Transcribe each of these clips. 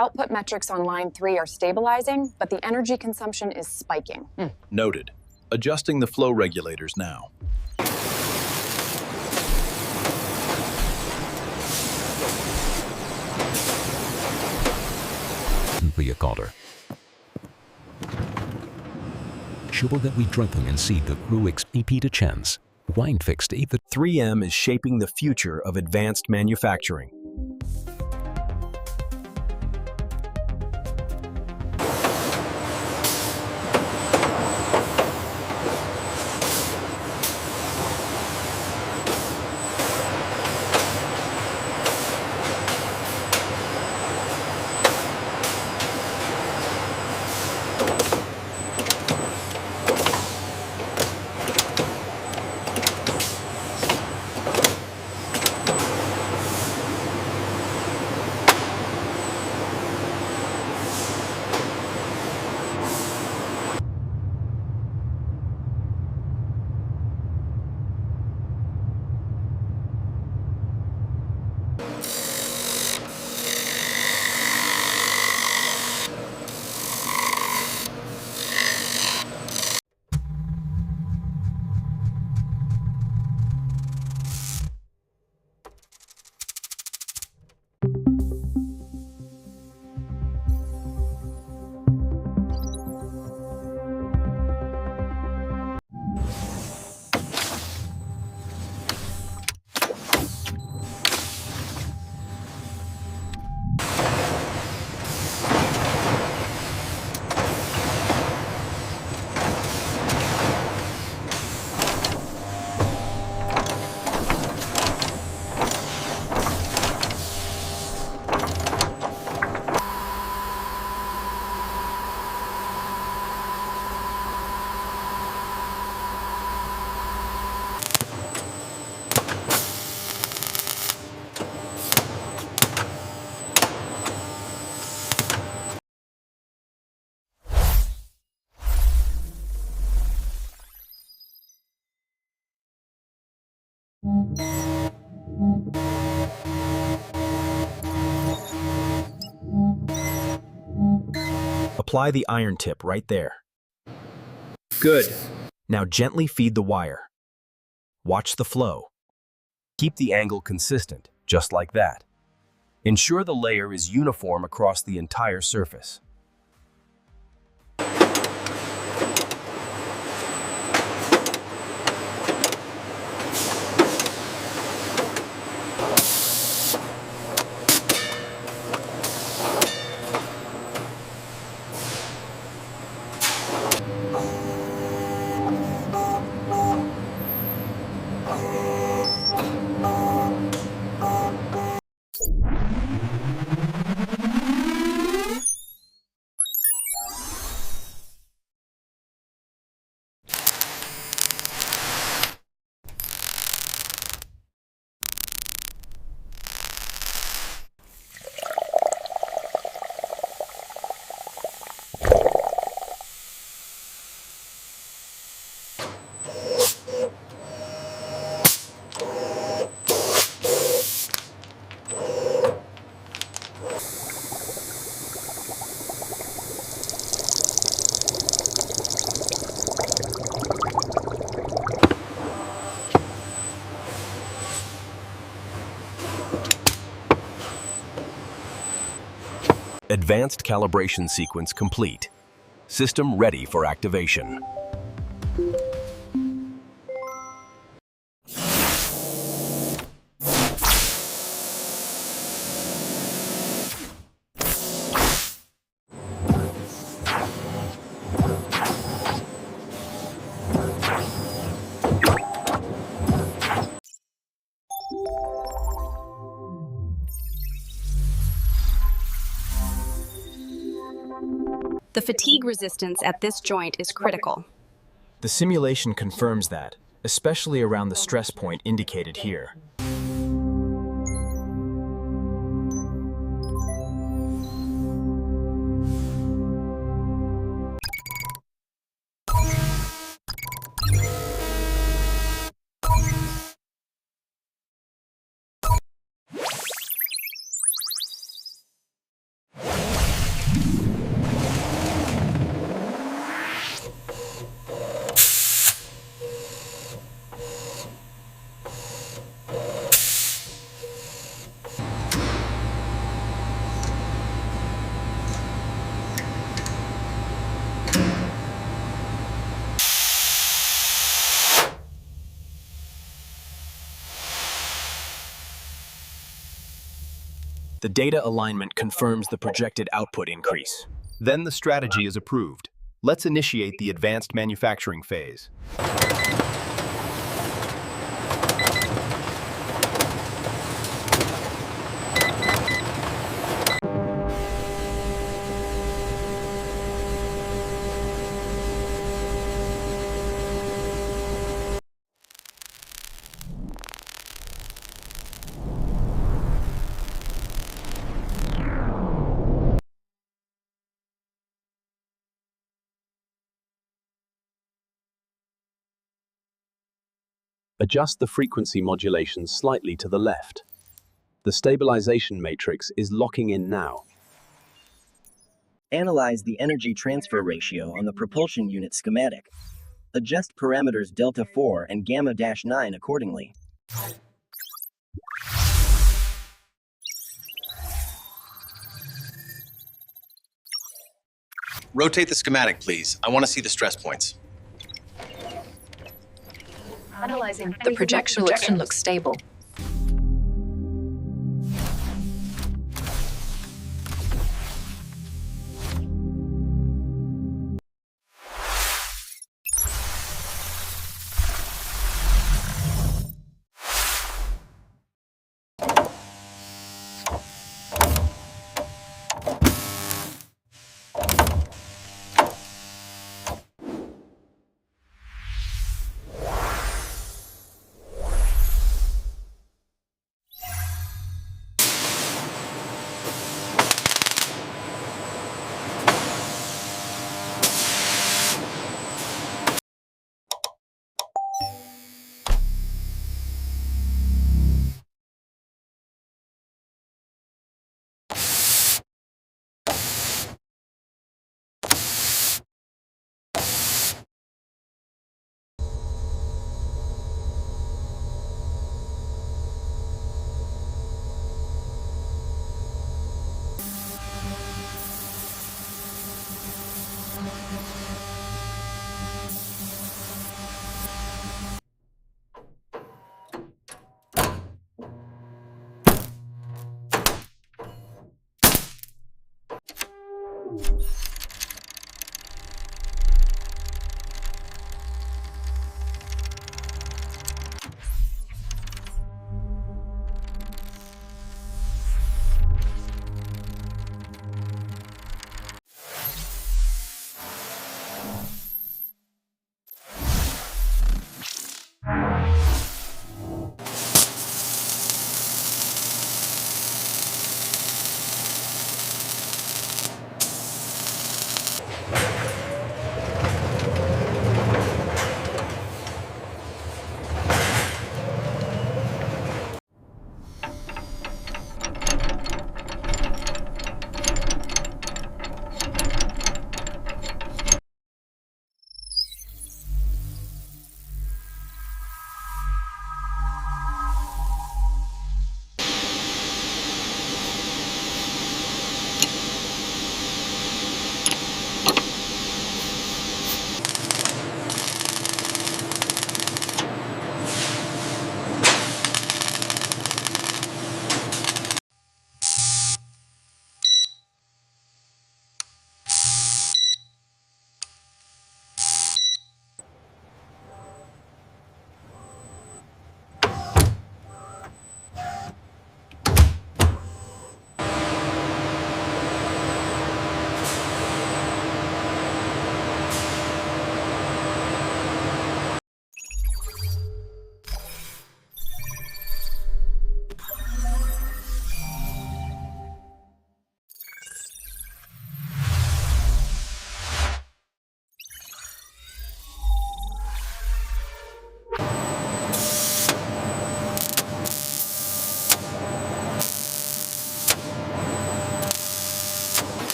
output metrics on line 3 are stabilizing, but the energy consumption is spiking. Noted. Adjusting the flow regulators now. Recorder. Sure that we dropping and see the crew XP to chance. Wind fixed the 3M is shaping the future of advanced manufacturing. Apply the iron tip right there. Good. Now gently feed the wire. Watch the flow. Keep the angle consistent, just like that. Ensure the layer is uniform across the entire surface. Advanced calibration sequence complete. System ready for activation. The fatigue resistance at this joint is critical. The simulation confirms that, especially around the stress point indicated here. The data alignment confirms the projected output increase. Then the strategy is approved. Let's initiate the advanced manufacturing phase. Adjust the frequency modulation slightly to the left. The stabilization matrix is locking in now. Analyze the energy transfer ratio on the propulsion unit schematic. Adjust parameters delta 4 and gamma-9 accordingly. Rotate the schematic, please. I want to see the stress points. Analyzing. The projection looks stable.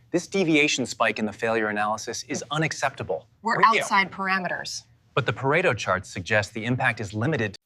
This deviation spike in the failure analysis is unacceptable. We're outside parameters. But the Pareto charts suggest the impact is limited.